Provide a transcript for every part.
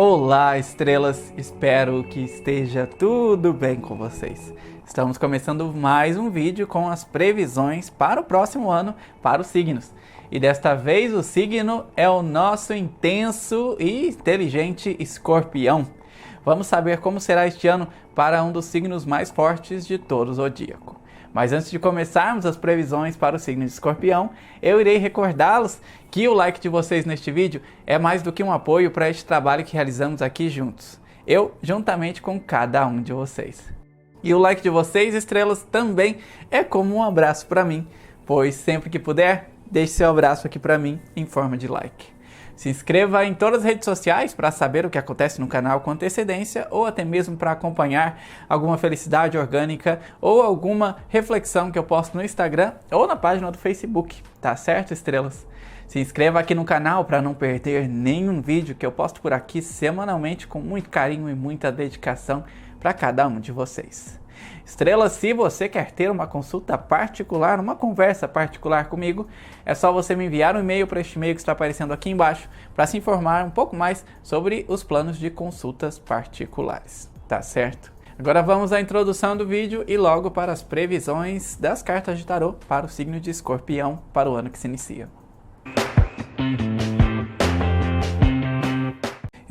Olá, estrelas! Espero que esteja tudo bem com vocês. Estamos começando mais um vídeo com as previsões para o próximo ano para os signos. E desta vez o signo é o nosso intenso e inteligente Escorpião. Vamos saber como será este ano para um dos signos mais fortes de todo o zodíaco. Mas antes de começarmos as previsões para o signo de Escorpião, eu irei recordá-los que o like de vocês neste vídeo é mais do que um apoio para este trabalho que realizamos aqui juntos. Eu, juntamente com cada um de vocês. E o like de vocês, estrelas, também é como um abraço para mim, pois sempre que puder, deixe seu abraço aqui para mim em forma de like. Se inscreva em todas as redes sociais para saber o que acontece no canal com antecedência ou até mesmo para acompanhar alguma felicidade orgânica ou alguma reflexão que eu posto no Instagram ou na página do Facebook, tá certo, estrelas? Se inscreva aqui no canal para não perder nenhum vídeo que eu posto por aqui semanalmente com muito carinho e muita dedicação para cada um de vocês. Estrelas, se você quer ter uma consulta particular, uma conversa particular comigo, é só você me enviar um e-mail para este e-mail que está aparecendo aqui embaixo para se informar um pouco mais sobre os planos de consultas particulares, tá certo? Agora vamos à introdução do vídeo e logo para as previsões das cartas de tarô para o signo de Escorpião para o ano que se inicia.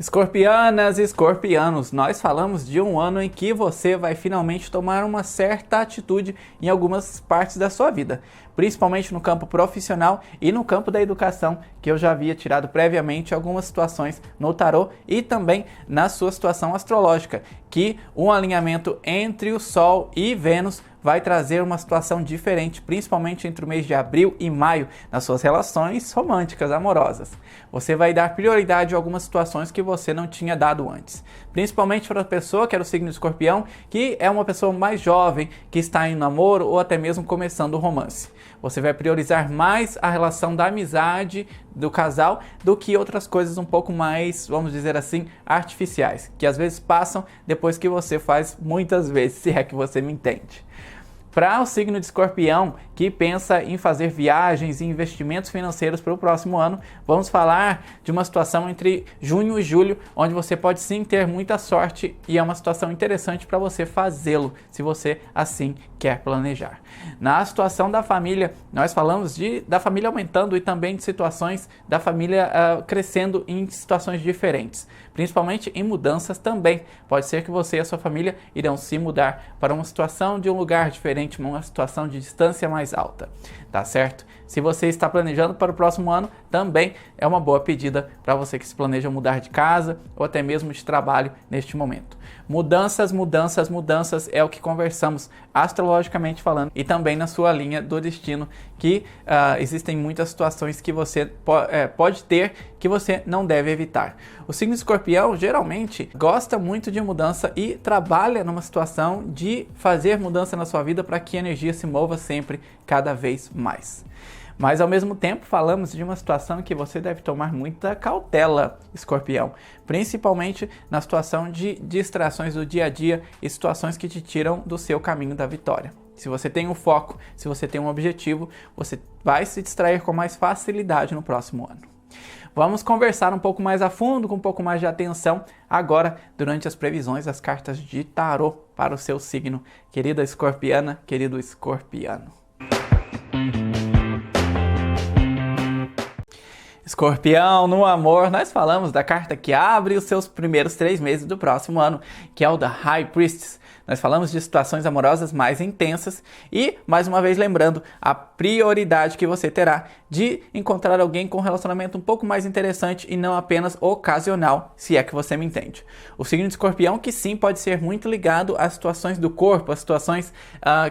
Escorpianas e escorpianos, nós falamos de um ano em que você vai finalmente tomar uma certa atitude em algumas partes da sua vida, principalmente no campo profissional e no campo da educação, que eu já havia tirado previamente algumas situações no tarô e também na sua situação astrológica, que um alinhamento entre o Sol e Vênus vai trazer uma situação diferente, principalmente entre o mês de abril e maio, nas suas relações românticas, amorosas. Você vai dar prioridade a algumas situações que você não tinha dado antes. Principalmente para a pessoa que era o signo de Escorpião, que é uma pessoa mais jovem, que está em namoro ou até mesmo começando o romance. Você vai priorizar mais a relação da amizade do casal do que outras coisas um pouco mais, vamos dizer assim, artificiais, que às vezes passam depois que você faz muitas vezes, se é que você me entende. Para o signo de Escorpião, que pensa em fazer viagens e investimentos financeiros para o próximo ano, vamos falar de uma situação entre junho e julho, onde você pode sim ter muita sorte e é uma situação interessante para você fazê-lo, se você assim quer planejar. Na situação da família, nós falamos da família aumentando e também de situações da família crescendo em situações diferentes, principalmente em mudanças também. Pode ser que você e a sua família irão se mudar para uma situação de um lugar diferente, uma situação de distância mais alta, tá certo? Se você está planejando para o próximo ano, também é uma boa pedida para você que se planeja mudar de casa ou até mesmo de trabalho neste momento. Mudanças, mudanças, mudanças é o que conversamos astrologicamente falando e também na sua linha do destino, que existem muitas situações que você pode ter que você não deve evitar. O signo de Escorpião geralmente gosta muito de mudança e trabalha numa situação de fazer mudança na sua vida para que a energia se mova sempre cada vez mais. Mas ao mesmo tempo falamos de uma situação que você deve tomar muita cautela, Escorpião, principalmente na situação de distrações do dia a dia e situações que te tiram do seu caminho da vitória. Se você tem um foco, se você tem um objetivo, você vai se distrair com mais facilidade no próximo ano. Vamos conversar um pouco mais a fundo, com um pouco mais de atenção, agora durante as previsões das cartas de tarô para o seu signo, querida escorpiana, querido escorpiano. Escorpião, no amor, nós falamos da carta que abre os seus primeiros 3 meses do próximo ano, que é o da High Priestess. Nós falamos de situações amorosas mais intensas e, mais uma vez lembrando, a prioridade que você terá de encontrar alguém com um relacionamento um pouco mais interessante e não apenas ocasional, se é que você me entende. O signo de Escorpião que sim pode ser muito ligado às situações do corpo, às situações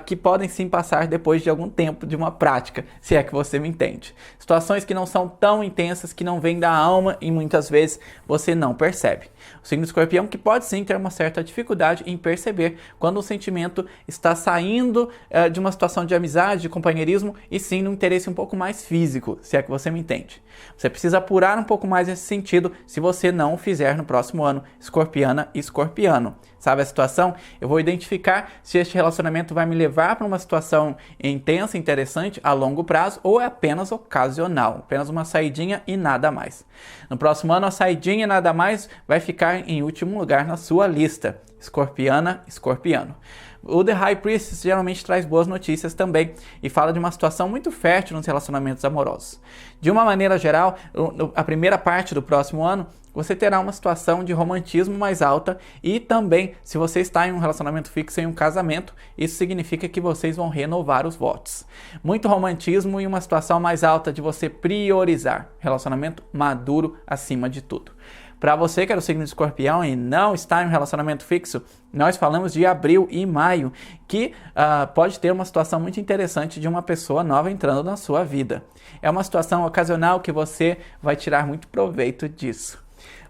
que podem sim passar depois de algum tempo de uma prática, se é que você me entende. Situações que não são tão intensas, que não vêm da alma e muitas vezes você não percebe. O signo de Escorpião que pode sim ter uma certa dificuldade em perceber quando o sentimento está saindo de uma situação de amizade, de companheirismo, e sim num interesse um pouco mais físico, se é que você me entende. Você precisa apurar um pouco mais esse sentido se você não o fizer no próximo ano, escorpiana e escorpiano. Sabe a situação? Eu vou identificar se este relacionamento vai me levar para uma situação intensa, interessante, a longo prazo, ou é apenas ocasional, apenas uma saidinha e nada mais. No próximo ano, a saidinha e nada mais vai ficar em último lugar na sua lista, escorpiana, escorpiano. O The High Priestess geralmente traz boas notícias também e fala de uma situação muito fértil nos relacionamentos amorosos. De uma maneira geral, a primeira parte do próximo ano, você terá uma situação de romantismo mais alta e também, se você está em um relacionamento fixo, em um casamento, isso significa que vocês vão renovar os votos. Muito romantismo e uma situação mais alta de você priorizar relacionamento maduro acima de tudo. Para você que é do signo de escorpião e não está em um relacionamento fixo, nós falamos de abril e maio, que pode ter uma situação muito interessante de uma pessoa nova entrando na sua vida. É uma situação ocasional que você vai tirar muito proveito disso.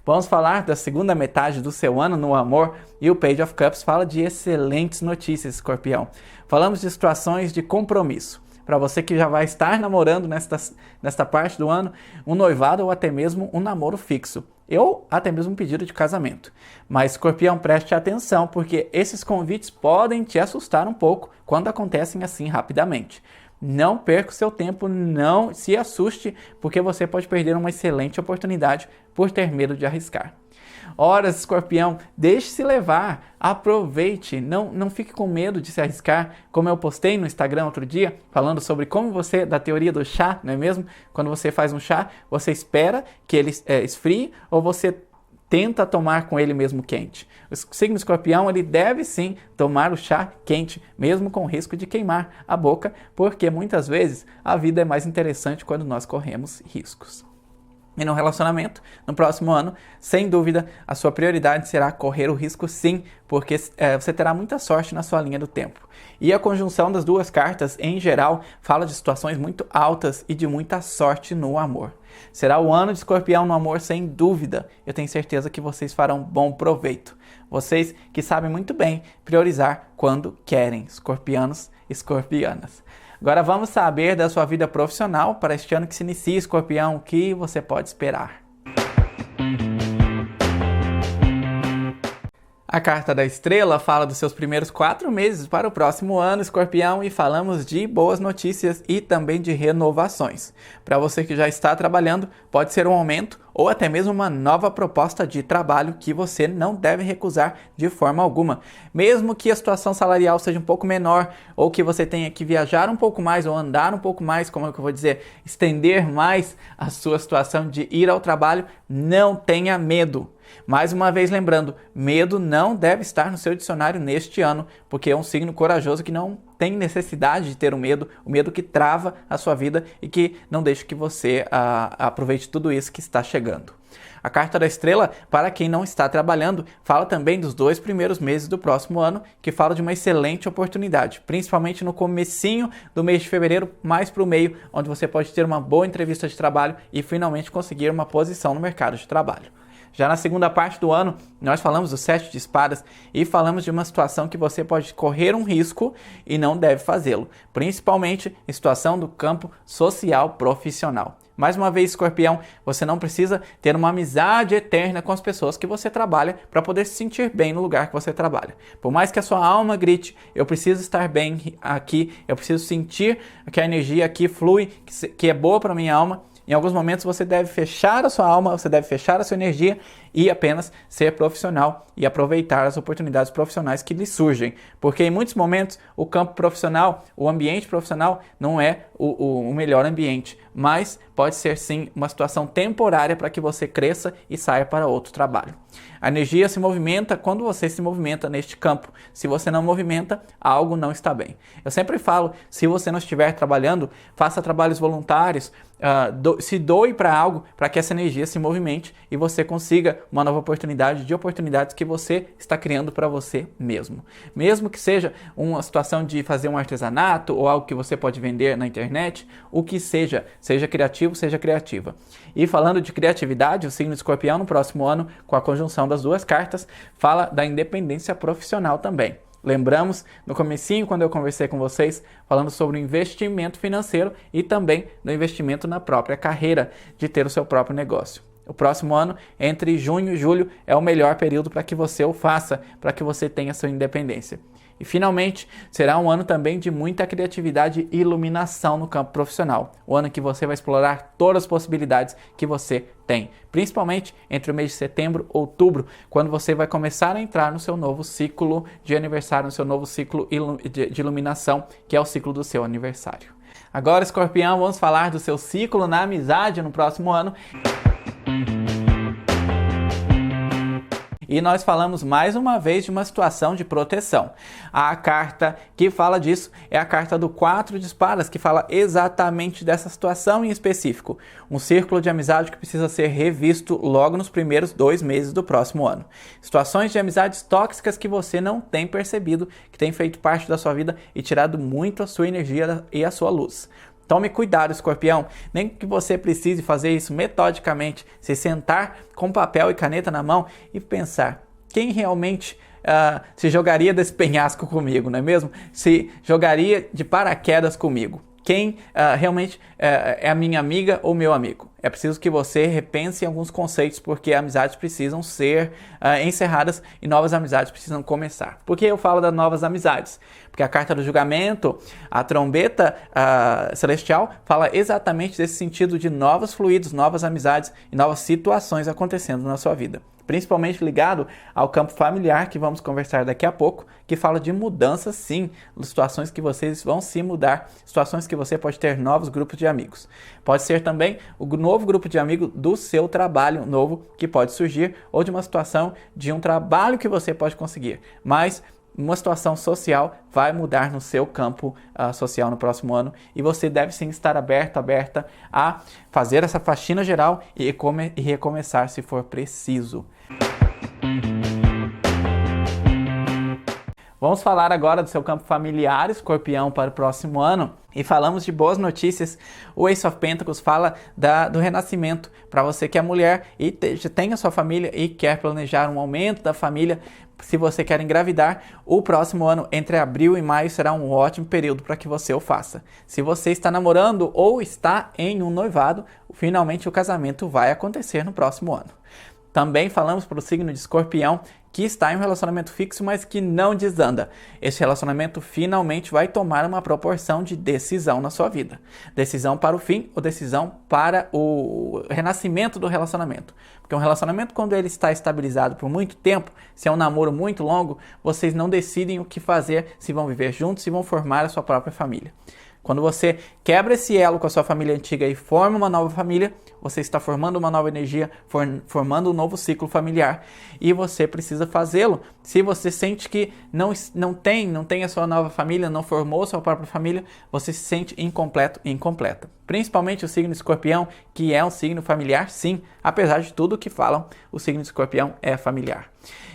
Vamos falar da segunda metade do seu ano no amor e o Page of Cups fala de excelentes notícias, escorpião. Falamos de situações de compromisso. Para você que já vai estar namorando nesta parte do ano, um noivado ou até mesmo um namoro fixo. Ou até mesmo um pedido de casamento. Mas, escorpião, preste atenção, porque esses convites podem te assustar um pouco quando acontecem assim rapidamente. Não perca o seu tempo, não se assuste, porque você pode perder uma excelente oportunidade por ter medo de arriscar. Ora, escorpião, deixe-se levar, aproveite, não fique com medo de se arriscar, como eu postei no Instagram outro dia, falando sobre como você, da teoria do chá, não é mesmo? Quando você faz um chá, você espera que ele esfrie ou você tenta tomar com ele mesmo quente. O signo escorpião, ele deve sim tomar o chá quente, mesmo com o risco de queimar a boca, porque muitas vezes a vida é mais interessante quando nós corremos riscos. E no relacionamento, no próximo ano, sem dúvida, a sua prioridade será correr o risco sim, porque você terá muita sorte na sua linha do tempo. E a conjunção das duas cartas, em geral, fala de situações muito altas e de muita sorte no amor. Será o ano de escorpião no amor, sem dúvida. Eu tenho certeza que vocês farão bom proveito. Vocês que sabem muito bem priorizar quando querem, escorpianos e escorpianas. Agora vamos saber da sua vida profissional para este ano que se inicia, escorpião, o que você pode esperar. A carta da estrela fala dos seus primeiros 4 meses para o próximo ano, escorpião, e falamos de boas notícias e também de renovações. Para você que já está trabalhando, pode ser um aumento ou até mesmo uma nova proposta de trabalho que você não deve recusar de forma alguma. Mesmo que a situação salarial seja um pouco menor ou que você tenha que viajar um pouco mais ou andar um pouco mais, como é que eu vou dizer, estender mais a sua situação de ir ao trabalho, não tenha medo. Mais uma vez lembrando, medo não deve estar no seu dicionário neste ano, porque é um signo corajoso que não tem necessidade de ter o medo que trava a sua vida e que não deixa que você aproveite tudo isso que está chegando. A carta da estrela, para quem não está trabalhando, fala também dos 2 primeiros meses do próximo ano, que fala de uma excelente oportunidade, principalmente no comecinho do mês de fevereiro, mais para o meio, onde você pode ter uma boa entrevista de trabalho e finalmente conseguir uma posição no mercado de trabalho. Já na segunda parte do ano, nós falamos do 7 de espadas e falamos de uma situação que você pode correr um risco e não deve fazê-lo, principalmente em situação do campo social profissional. Mais uma vez, escorpião, você não precisa ter uma amizade eterna com as pessoas que você trabalha para poder se sentir bem no lugar que você trabalha. Por mais que a sua alma grite, eu preciso estar bem aqui, eu preciso sentir que a energia aqui flui, que é boa para minha alma. Em alguns momentos você deve fechar a sua alma, você deve fechar a sua energia e apenas ser profissional e aproveitar as oportunidades profissionais que lhe surgem. Porque em muitos momentos o campo profissional, o ambiente profissional não é o melhor ambiente, mas pode ser sim uma situação temporária para que você cresça e saia para outro trabalho. A energia se movimenta quando você se movimenta neste campo. Se você não movimenta, algo não está bem. Eu sempre falo, se você não estiver trabalhando, faça trabalhos voluntários, se doe para algo, para que essa energia se movimente e você consiga uma nova oportunidade de oportunidades que você está criando para você mesmo. Mesmo que seja uma situação de fazer um artesanato ou algo que você pode vender na internet, o que seja criativo, seja criativa. E falando de criatividade, o signo de escorpião no próximo ano, com a conjunção das duas cartas, fala da independência profissional também. Lembramos no comecinho, quando eu conversei com vocês, falando sobre o investimento financeiro e também do investimento na própria carreira, de ter o seu próprio negócio. O próximo ano, entre junho e julho, é o melhor período para que você o faça, para que você tenha sua independência. E finalmente, será um ano também de muita criatividade e iluminação no campo profissional. O ano em que você vai explorar todas as possibilidades que você tem, principalmente entre o mês de setembro e outubro, quando você vai começar a entrar no seu novo ciclo de aniversário, no seu novo ciclo de iluminação, que é o ciclo do seu aniversário. Agora, Escorpião, vamos falar do seu ciclo na amizade no próximo ano. E nós falamos mais uma vez de uma situação de proteção. A carta que fala disso é a carta do 4 de espadas, que fala exatamente dessa situação em específico. Um círculo de amizade que precisa ser revisto logo nos primeiros 2 meses do próximo ano. Situações de amizades tóxicas que você não tem percebido, que tem feito parte da sua vida e tirado muito a sua energia e a sua luz. Tome cuidado, Escorpião, nem que você precise fazer isso metodicamente, se sentar com papel e caneta na mão e pensar, quem realmente se jogaria desse penhasco comigo, não é mesmo? Se jogaria de paraquedas comigo? Quem realmente é a minha amiga ou meu amigo? É preciso que você repense em alguns conceitos, porque amizades precisam ser encerradas e novas amizades precisam começar. Por que eu falo das novas amizades? Porque a carta do julgamento, a trombeta celestial, fala exatamente desse sentido de novos fluidos, novas amizades e novas situações acontecendo na sua vida. Principalmente ligado ao campo familiar, que vamos conversar daqui a pouco, que fala de mudanças sim, situações que vocês vão se mudar, situações que você pode ter novos grupos de amigos. Pode ser também o novo grupo de amigos do seu trabalho novo que pode surgir, ou de uma situação de um trabalho que você pode conseguir, mas uma situação social vai mudar no seu campo social no próximo ano e você deve sim estar aberta a fazer essa faxina geral e recomeçar se for preciso. Vamos falar agora do seu campo familiar, Escorpião, para o próximo ano. E falamos de boas notícias. O Ace of Pentacles fala do renascimento para você que é mulher e tem a sua família e quer planejar um aumento da família. Se você quer engravidar, o próximo ano, entre abril e maio, será um ótimo período para que você o faça. Se você está namorando ou está em um noivado, finalmente o casamento vai acontecer no próximo ano. Também falamos para o signo de Escorpião, que está em um relacionamento fixo, mas que não desanda. Esse relacionamento finalmente vai tomar uma proporção de decisão na sua vida. Decisão para o fim ou decisão para o renascimento do relacionamento. Porque um relacionamento, quando ele está estabilizado por muito tempo, se é um namoro muito longo, vocês não decidem o que fazer, se vão viver juntos, se vão formar a sua própria família. Quando você quebra esse elo com a sua família antiga e forma uma nova família, você está formando uma nova energia, formando um novo ciclo familiar. E você precisa fazê-lo. Se você sente que não tem a sua nova família, não formou a sua própria família, você se sente incompleto e incompleta. Principalmente o signo Escorpião, que é um signo familiar, sim. Apesar de tudo que falam, o signo Escorpião é familiar.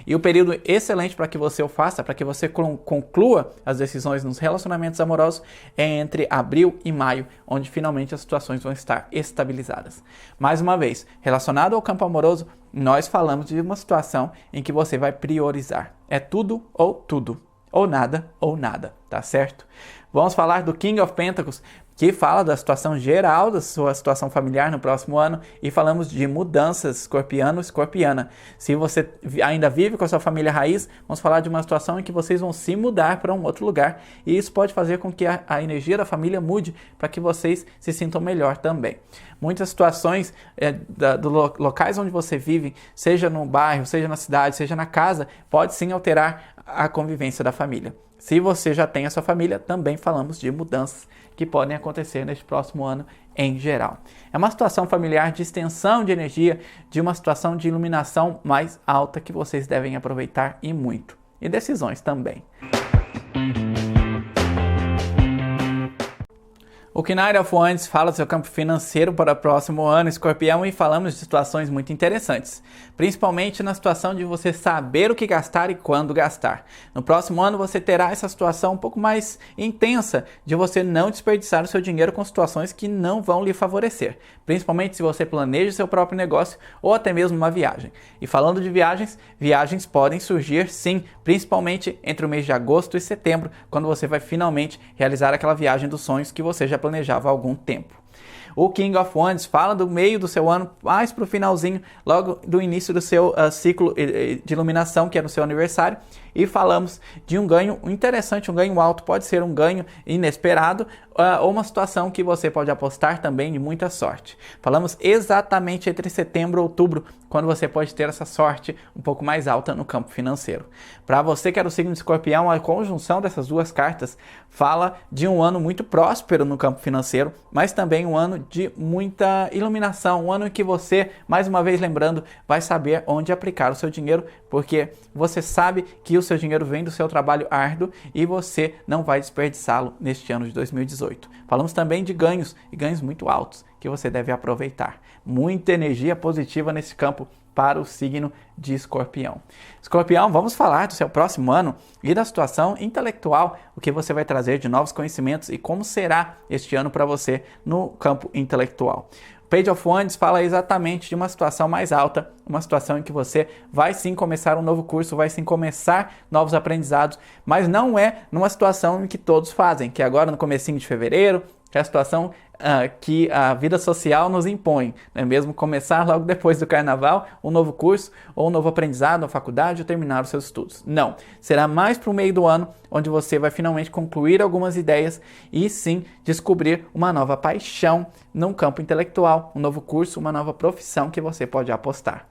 E o período excelente para que você o faça, para que você conclua as decisões nos relacionamentos amorosos, é entre abril e maio, onde finalmente as situações vão estar estabilizadas. Mais uma vez, relacionado ao campo amoroso, nós falamos de uma situação em que você vai priorizar. É tudo, ou nada, tá certo? Vamos falar do King of Pentacles, que fala da situação geral da sua situação familiar no próximo ano, e falamos de mudanças, escorpiano, escorpiana. Se você ainda vive com a sua família raiz, vamos falar de uma situação em que vocês vão se mudar para um outro lugar, e isso pode fazer com que a energia da família mude para que vocês se sintam melhor também. Muitas situações locais onde você vive, seja no bairro, seja na cidade, seja na casa, pode sim alterar a convivência da família. Se você já tem a sua família, também falamos de mudanças que podem acontecer neste próximo ano em geral. É uma situação familiar de extensão de energia, de uma situação de iluminação mais alta que vocês devem aproveitar e muito. E decisões também. O Knight of Wands fala do seu campo financeiro para o próximo ano, Escorpião, e falamos de situações muito interessantes, principalmente na situação de você saber o que gastar e quando gastar. No próximo ano você terá essa situação um pouco mais intensa de você não desperdiçar o seu dinheiro com situações que não vão lhe favorecer, principalmente se você planeja seu próprio negócio ou até mesmo uma viagem. E falando de viagens, viagens podem surgir sim, principalmente entre o mês de agosto e setembro, quando você vai finalmente realizar aquela viagem dos sonhos que você já planejava há algum tempo. O King of Wands fala do meio do seu ano, mais para o finalzinho, logo do início do seu ciclo de iluminação, que é no seu aniversário, e falamos de um ganho interessante, um ganho alto, pode ser um ganho inesperado, ou uma situação que você pode apostar também de muita sorte. Falamos exatamente entre setembro e outubro, quando você pode ter essa sorte um pouco mais alta no campo financeiro. Para você que é do signo de Escorpião, a conjunção dessas duas cartas fala de um ano muito próspero no campo financeiro, mas também um ano de muita iluminação, um ano em que você, mais uma vez lembrando, vai saber onde aplicar o seu dinheiro, porque você sabe que o seu dinheiro vem do seu trabalho árduo e você não vai desperdiçá-lo neste ano de 2018. Falamos também de ganhos, e ganhos muito altos, que você deve aproveitar. Muita energia positiva nesse campo para o signo de Escorpião. Escorpião, vamos falar do seu próximo ano e da situação intelectual, o que você vai trazer de novos conhecimentos e como será este ano para você no campo intelectual. Page of Wands fala exatamente de uma situação mais alta, uma situação em que você vai sim começar um novo curso, vai sim começar novos aprendizados, mas não é numa situação em que todos fazem, que é agora no comecinho de fevereiro, que é a situação que a vida social nos impõe, né? Mesmo começar logo depois do carnaval um novo curso, ou um novo aprendizado na faculdade, ou terminar os seus estudos. Não, será mais para o meio do ano, onde você vai finalmente concluir algumas ideias e sim descobrir uma nova paixão no campo intelectual, um novo curso, uma nova profissão que você pode apostar.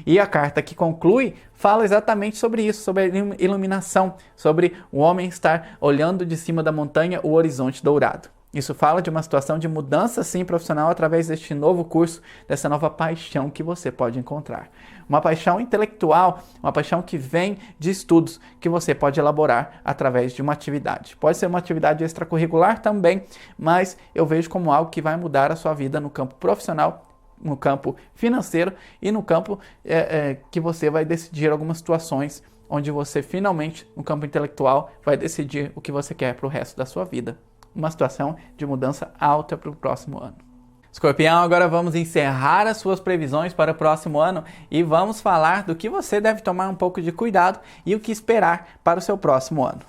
E a carta que conclui fala exatamente sobre isso, sobre a iluminação, sobre o homem estar olhando de cima da montanha o horizonte dourado. Isso fala de uma situação de mudança, sim, profissional através deste novo curso, dessa nova paixão que você pode encontrar. Uma paixão intelectual, uma paixão que vem de estudos que você pode elaborar através de uma atividade. Pode ser uma atividade extracurricular também, mas eu vejo como algo que vai mudar a sua vida no campo profissional, no campo financeiro e no campo que você vai decidir algumas situações onde você finalmente, no campo intelectual, vai decidir o que você quer para o resto da sua vida. Uma situação de mudança alta para o próximo ano. Escorpião, agora vamos encerrar as suas previsões para o próximo ano e vamos falar do que você deve tomar um pouco de cuidado e o que esperar para o seu próximo ano.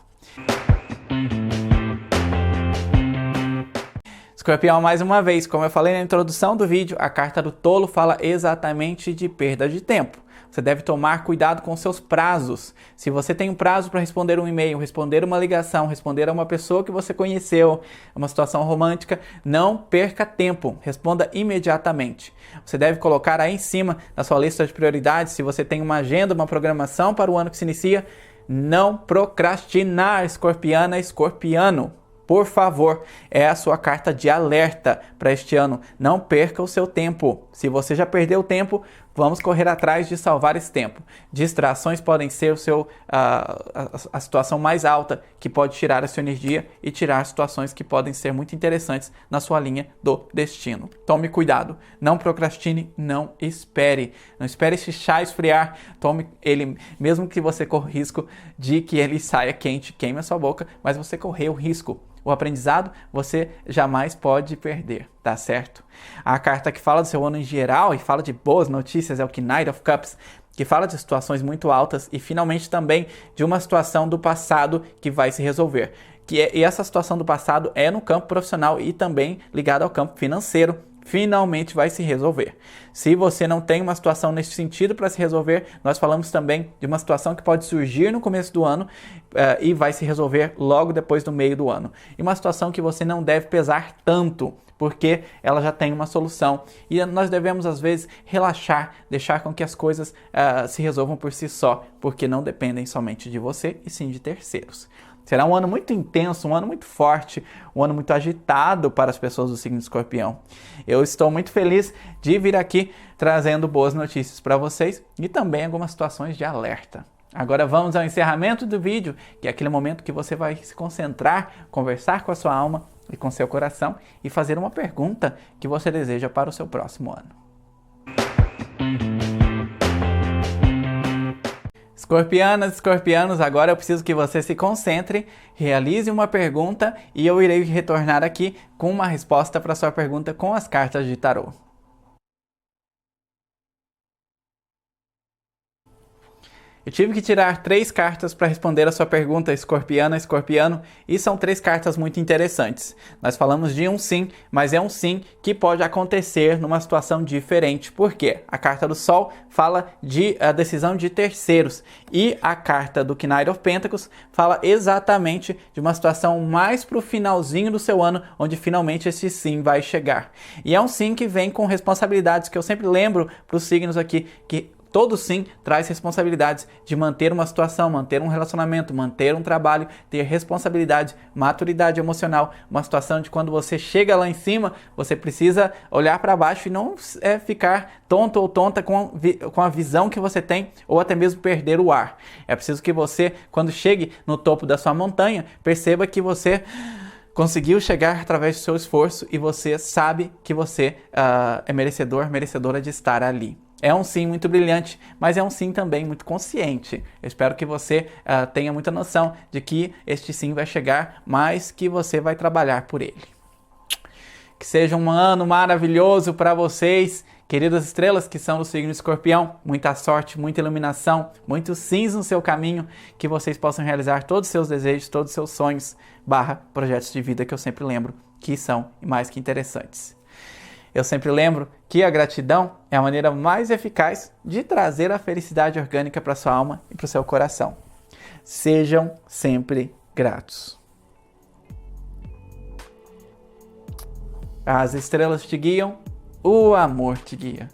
Escorpião, mais uma vez, como eu falei na introdução do vídeo, a carta do tolo fala exatamente de perda de tempo. Você deve tomar cuidado com seus prazos. Se você tem um prazo para responder um e-mail, responder uma ligação, responder a uma pessoa que você conheceu, uma situação romântica, não perca tempo. Responda imediatamente. Você deve colocar aí em cima na sua lista de prioridades, se você tem uma agenda, uma programação para o ano que se inicia, não procrastinar, escorpiana, escorpiano. Por favor, é a sua carta de alerta para este ano. Não perca o seu tempo. Se você já perdeu o tempo, vamos correr atrás de salvar esse tempo. Distrações podem ser a situação mais alta que pode tirar a sua energia e tirar situações que podem ser muito interessantes na sua linha do destino. Tome cuidado. Não procrastine, não espere. Não espere esse chá esfriar. Tome ele, mesmo que você corra o risco de que ele saia quente, queime a sua boca, mas você correu o risco. O aprendizado você jamais pode perder, tá certo? A carta que fala do seu ano em geral e fala de boas notícias é o Knight of Cups, que fala de situações muito altas e finalmente também de uma situação do passado que vai se resolver. E essa situação do passado é no campo profissional e também ligada ao campo financeiro. Finalmente vai se resolver. Se você não tem uma situação nesse sentido para se resolver, nós falamos também de uma situação que pode surgir no começo do ano e vai se resolver logo depois do meio do ano. E uma situação que você não deve pesar tanto, porque ela já tem uma solução. E nós devemos, às vezes, relaxar, deixar com que as coisas se resolvam por si só, porque não dependem somente de você, e sim de terceiros. Será um ano muito intenso, um ano muito forte, um ano muito agitado para as pessoas do signo de Escorpião. Eu estou muito feliz de vir aqui trazendo boas notícias para vocês e também algumas situações de alerta. Agora vamos ao encerramento do vídeo, que é aquele momento que você vai se concentrar, conversar com a sua alma e com seu coração e fazer uma pergunta que você deseja para o seu próximo ano. Escorpianas, escorpianos, agora eu preciso que você se concentre, realize uma pergunta e eu irei retornar aqui com uma resposta para sua pergunta com as cartas de tarô. Eu tive que tirar 3 cartas para responder a sua pergunta, escorpiana, escorpiano, e são 3 cartas muito interessantes. Nós falamos de um sim, mas é um sim que pode acontecer numa situação diferente. Por quê? A carta do Sol fala de a decisão de terceiros e a carta do Knight of Pentacles fala exatamente de uma situação mais para o finalzinho do seu ano, onde finalmente esse sim vai chegar. E é um sim que vem com responsabilidades, que eu sempre lembro para os signos aqui, que todo sim traz responsabilidades de manter uma situação, manter um relacionamento, manter um trabalho, ter responsabilidade, maturidade emocional, uma situação de quando você chega lá em cima, você precisa olhar para baixo e não ficar tonto ou tonta com a visão que você tem ou até mesmo perder o ar. É preciso que você, quando chegue no topo da sua montanha, perceba que você conseguiu chegar através do seu esforço e você sabe que você é merecedor, merecedora de estar ali. É um sim muito brilhante, mas é um sim também muito consciente. Eu espero que você tenha muita noção de que este sim vai chegar, mas que você vai trabalhar por ele. Que seja um ano maravilhoso para vocês, queridas estrelas que são do signo Escorpião. Muita sorte, muita iluminação, muitos sims no seu caminho, que vocês possam realizar todos os seus desejos, todos os seus sonhos, projetos de vida que eu sempre lembro que são mais que interessantes. Eu sempre lembro que a gratidão é a maneira mais eficaz de trazer a felicidade orgânica para sua alma e para o seu coração. Sejam sempre gratos. As estrelas te guiam, o amor te guia.